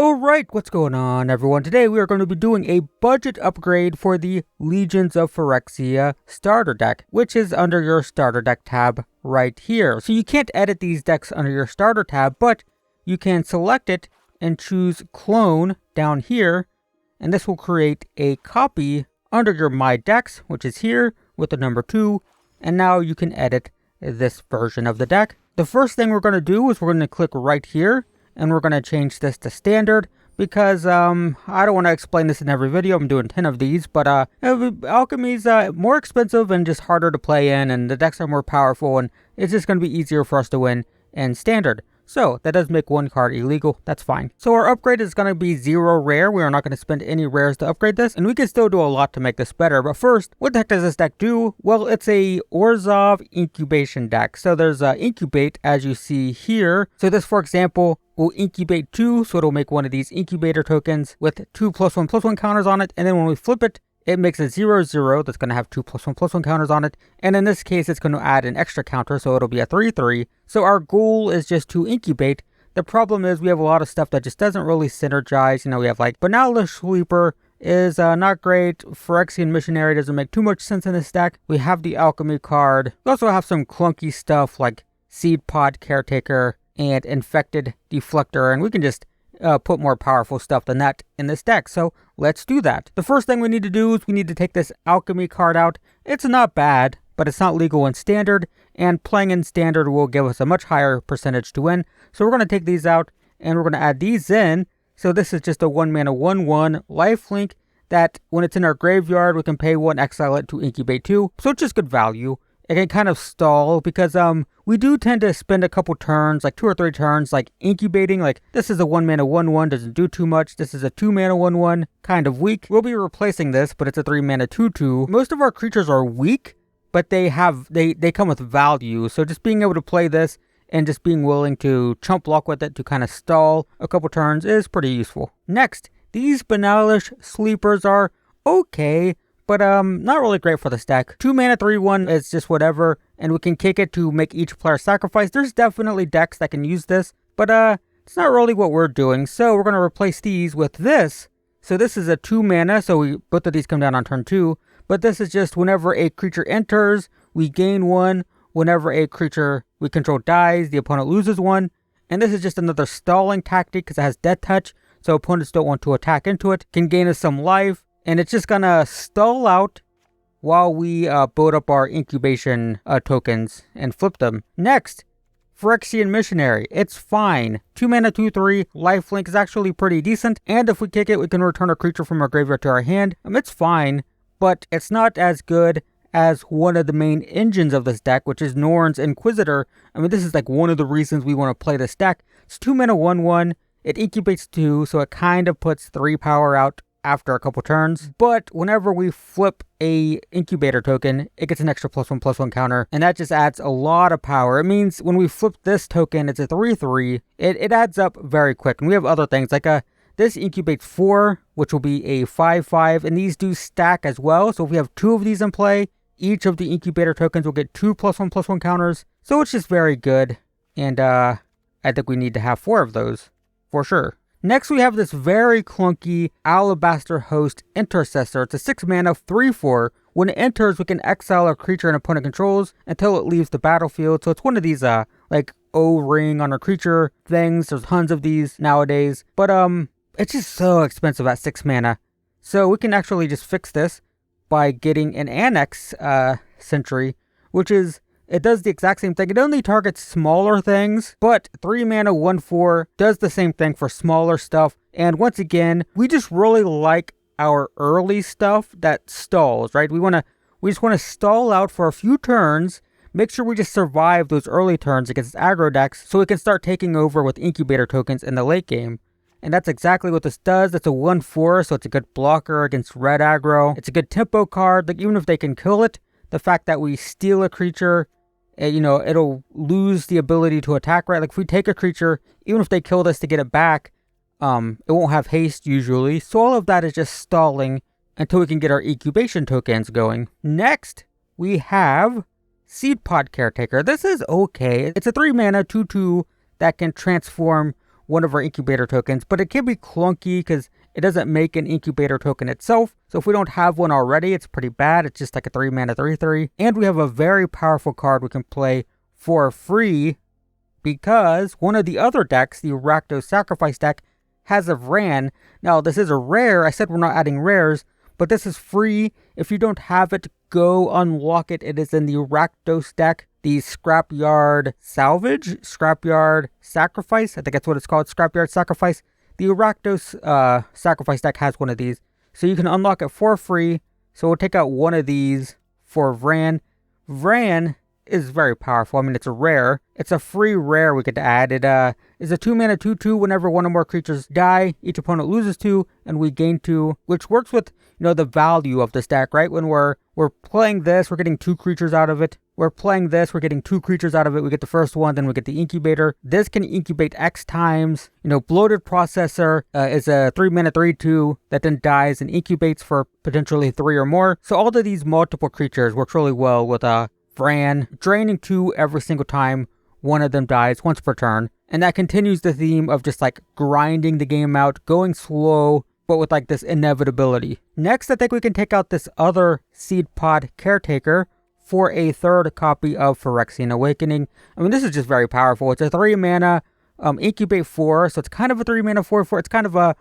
Alright, what's going on everyone? Today we are going to be doing a budget upgrade for the Legions of Phyrexia starter deck, which is under your starter deck tab right here. So you can't edit these decks under your starter tab, but you can select it and choose clone down here, and this will create a copy under your My Decks, which is here with the number 2, and now you can edit this version of the deck. The first thing we're going to do is we're going to click right here, and we're going to change this to standard because I don't want to explain this in every video. I'm doing 10 of these, but Alchemy's more expensive and just harder to play in, and the decks are more powerful, and it's just going to be easier for us to win in standard. So that does make one card illegal. That's fine. So our upgrade is going to be 0 rare. We are not going to spend any rares to upgrade this, and we can still do a lot to make this better. But first, what the heck does this deck do? Well, it's a Orzhov incubation deck. So there's Incubate, as you see here. So this, for example, will incubate 2, so it'll make one of these incubator tokens with 2+1/+1 counters on it, and then when we flip it, it makes a 0/0 that's going to have 2+1/+1 counters on it, and in this case it's going to add an extra counter, so it'll be a 3/3. So our goal is just to incubate. The problem is we have a lot of stuff that just doesn't really synergize. You know, we have like Banalish Sleeper is not great. Phyrexian Missionary doesn't make too much sense in this deck. We have the Alchemy card. We also have some clunky stuff like Seedpod Caretaker and Infected Defector, and we can just put more powerful stuff than that in this deck, so let's do that. The first thing we need to do is we need to take this Alchemy card out. It's not bad, but it's not legal in standard, and playing in standard will give us a much higher percentage to win. So we're going to take these out, and we're going to add these in. So this is just a 1-mana 1/1 lifelink that when it's in our graveyard, we can pay 1, exile it to incubate 2, so it's just good value. It can kind of stall because we do tend to spend a couple turns, like 2 or 3 turns, like incubating. Like this is a 1-mana 1/1, doesn't do too much. This is a 2-mana 1/1, kind of weak. We'll be replacing this, but it's a 3-mana 2/2. Most of our creatures are weak, but they come with value. So just being able to play this and just being willing to chump block with it to kind of stall a couple turns is pretty useful. Next, these Banalish Sleepers are okay, but not really great for this deck. 2-mana 3/1 is just whatever, and we can kick it to make each player sacrifice. There's definitely decks that can use this, but it's not really what we're doing. So we're going to replace these with this. So this is a 2-mana, so both of these come down on turn 2. But this is just whenever a creature enters, we gain 1. Whenever a creature we control dies, the opponent loses 1. And this is just another stalling tactic because it has Death Touch, so opponents don't want to attack into it. Can gain us some life. And it's just gonna stall out while we build up our incubation tokens and flip them. Next, Phyrexian Missionary. It's fine. 2-mana 2/3 lifelink is actually pretty decent. And if we kick it, we can return a creature from our graveyard to our hand. It's fine, but it's not as good as one of the main engines of this deck, which is Norn's Inquisitor. This is like one of the reasons we want to play this deck. It's 2-mana 1/1. It incubates 2, so it kind of puts 3 power out after a couple turns, but whenever we flip a incubator token, it gets an extra +1/+1 counter, and that just adds a lot of power. It means when we flip this token, it's a 3/3. It adds up very quick, and we have other things like this incubates 4, which will be a 5/5, and these do stack as well. So if we have 2 of these in play, each of the incubator tokens will get 2 +1/+1 counters. So it's just very good, and I think we need to have 4 of those for sure. Next, we have this very clunky Alabaster Host Intercessor. It's a 6-mana 3/4. When it enters, we can exile a creature an opponent controls until it leaves the battlefield. So it's one of these like O-ring on a creature things. There's tons of these nowadays, but it's just so expensive at 6 mana. So we can actually just fix this by getting an Annex Sentry, which is, it does the exact same thing. It only targets smaller things, but 3-mana 1/4 does the same thing for smaller stuff. And once again, we just really like our early stuff that stalls, right? We just want to stall out for a few turns, make sure we just survive those early turns against aggro decks so we can start taking over with incubator tokens in the late game. And that's exactly what this does. It's a 1/4, so it's a good blocker against red aggro. It's a good tempo card. Like even if they can kill it, the fact that we steal a creature, it'll lose the ability to attack, right? Like if we take a creature, even if they kill this to get it back, it won't have haste usually. So all of that is just stalling until we can get our incubation tokens going. Next, we have Seedpod Caretaker. This is okay. It's a 3-mana 2/2 that can transform one of our incubator tokens, but it can be clunky because it doesn't make an incubator token itself. So if we don't have one already, it's pretty bad. It's just like a 3-mana 3/3. And we have a very powerful card we can play for free because one of the other decks, the Rakdos Sacrifice deck, has a Vran. Now, this is a rare. I said we're not adding rares, but this is free. If you don't have it, go unlock it. It is in the Rakdos deck. The Scrapyard Salvage, Scrapyard Sacrifice. I think that's what it's called, Scrapyard Sacrifice. The Rakdos Sacrifice deck has one of these. So you can unlock it for free. So we'll take out one of these for Vran. Vran is very powerful. I mean, it's a rare. It's a free rare we could add. It is a 2-mana 2/2. Whenever one or more creatures die, each opponent loses 2 and we gain 2, which works with, the value of this deck, right? When we're playing this, we're getting 2 creatures out of it. We're playing this, we're getting 2 creatures out of it. We get the first one, then we get the incubator. This can incubate X times. Bloated Processor is a 3-mana 3/2 that then dies and incubates for potentially 3 or more. So all of these multiple creatures works really well with Vran, draining 2 every single time one of them dies, once per turn. And that continues the theme of just like grinding the game out, going slow, but with like this inevitability. Next, I think we can take out this other Seedpod Caretaker for a 3rd copy of Phyrexian Awakening. I mean, this is just very powerful. It's a 3-mana Incubate 4, so it's kind of a 3-mana 4/4. It's kind of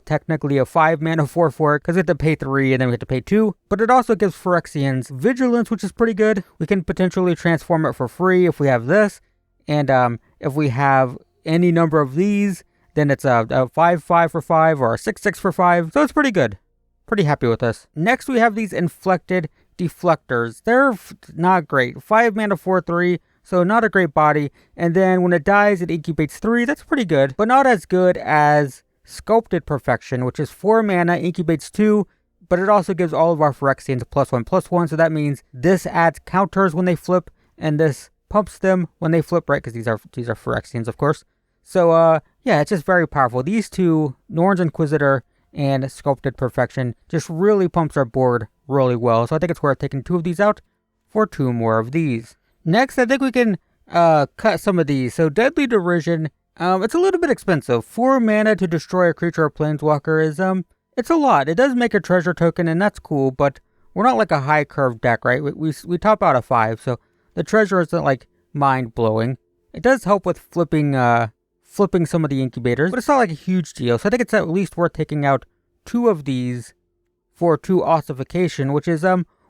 technically a 5-mana 4/4 because we have to pay 3 and then we have to pay 2. But it also gives Phyrexians Vigilance, which is pretty good. We can potentially transform it for free if we have this. And if we have any number of these, then it's a 5/5 for 5 or a 6/6 for 5. So it's pretty good. Pretty happy with this. Next, we have these Inflected Deflectors. They're not great. 5-mana 4/3, so not a great body. And then when it dies, it incubates 3. That's pretty good, but not as good as Sculpted Perfection, which is 4 mana, incubates 2, but it also gives all of our Phyrexians +1/+1. So that means this adds counters when they flip, and this pumps them when they flip, right? Because these are Phyrexians, of course. So yeah, it's just very powerful. These two, Norn's Inquisitor and Sculpted Perfection, just really pumps our board really well. So I think it's worth taking 2 of these out for 2 more of these. Next, I think we can cut some of these. So Deadly Derision, it's a little bit expensive. 4 mana to destroy a creature or planeswalker is, it's a lot. It does make a treasure token, and that's cool, but we're not like a high curve deck, right? We top out a 5, so the treasure isn't like mind-blowing. It does help with flipping some of the incubators, but it's not like a huge deal. So I think it's at least worth taking out 2 of these for 2 Ossification, which is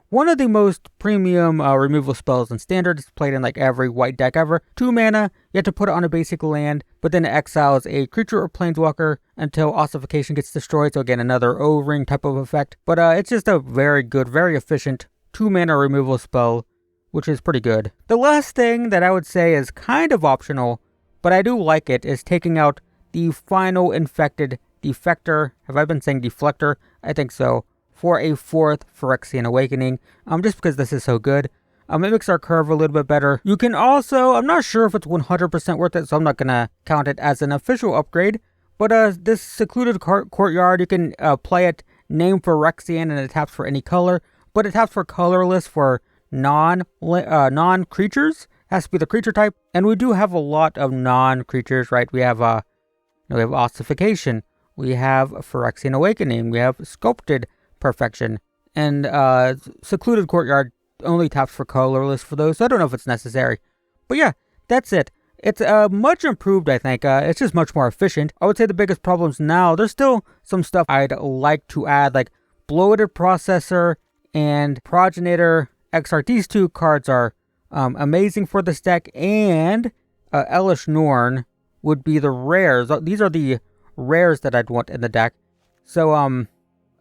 one of the most premium removal spells in Standard. It's played in like every white deck ever. 2 mana, you have to put it on a basic land, but then it exiles a creature or planeswalker until Ossification gets destroyed. So again, another O-ring type of effect. But it's just a very good, very efficient 2 mana removal spell, which is pretty good. The last thing that I would say is kind of optional, but I do like it, is taking out the final Infected Defector. Have I been saying Deflector? I think so. For a 4th Phyrexian Awakening, just because this is so good. It makes our curve a little bit better. You can also, I'm not sure if it's 100% worth it, so I'm not going to count it as an official upgrade, but this Secluded Courtyard, you can play it, name Phyrexian, and it taps for any color, but it taps for colorless for non-creatures. Has to be the creature type, and we do have a lot of non-creatures, right? We have Ossification, we have Phyrexian Awakening, we have Sculpted Perfection, and Secluded Courtyard only taps for colorless for those, so I don't know if it's necessary. But yeah, that's it. It's much improved, I think. It's just much more efficient. I would say the biggest problems now, there's still some stuff I'd like to add, like Bloated Processor and Progenitor XR. These 2 cards are amazing for this deck, and Ellis Nord would be the rares. These are the rares that I'd want in the deck. So,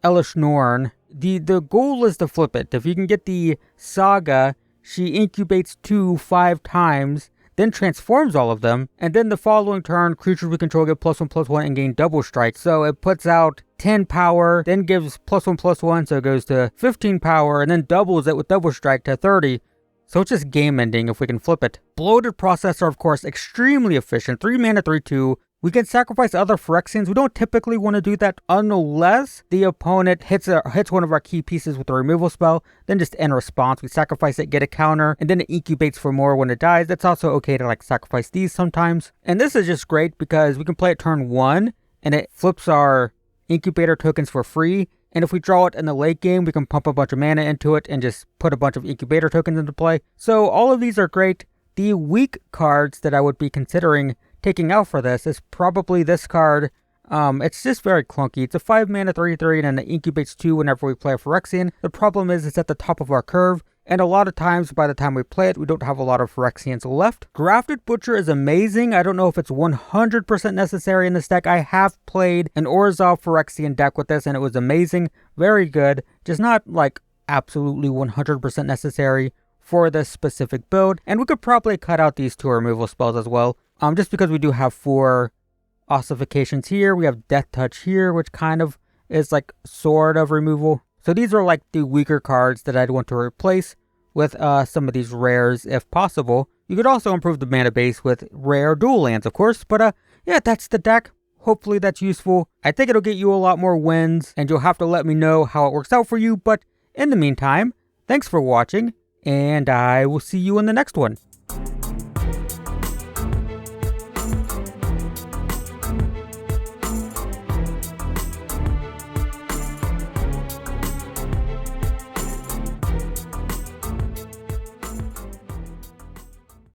Ellis Nord, the goal is to flip it. If you can get the Saga, she incubates 2 5 times, then transforms all of them, and then the following turn, creatures we control get +1/+1 and gain double strike. So it puts out 10 power, then gives +1/+1, so it goes to 15 power, and then doubles it with double strike to 30. So it's just game ending if we can flip it. Bloated Processor, of course, extremely efficient. 3 mana 3/2, We can sacrifice other Phyrexians. We don't typically want to do that unless the opponent hits one of our key pieces with a removal spell. Then just in response, we sacrifice it, get a counter, and then it incubates for more when it dies. That's also okay to like sacrifice these sometimes. And this is just great because we can play it turn 1 and it flips our incubator tokens for free. And if we draw it in the late game, we can pump a bunch of mana into it and just put a bunch of incubator tokens into play. So all of these are great. The weak cards that I would be considering taking out for this is probably this card. It's just very clunky. It's a 5 mana 3/3 and it incubates 2 whenever we play a Phyrexian. The problem is it's at the top of our curve, and a lot of times by the time we play it, we don't have a lot of Phyrexians left. Grafted Butcher is amazing. I don't know if it's 100% necessary in this deck. I have played an Orzhov Phyrexian deck with this and it was amazing. Very good. Just not like absolutely 100% necessary for this specific build. And we could probably cut out these 2 removal spells as well. Just because we do have 4 ossifications here. We have Death Touch here, which kind of is like sort of removal. So these are like the weaker cards that I'd want to replace with some of these rares if possible. You could also improve the mana base with rare dual lands, of course. But yeah, that's the deck. Hopefully that's useful. I think it'll get you a lot more wins, and you'll have to let me know how it works out for you. But in the meantime, thanks for watching, and I will see you in the next one.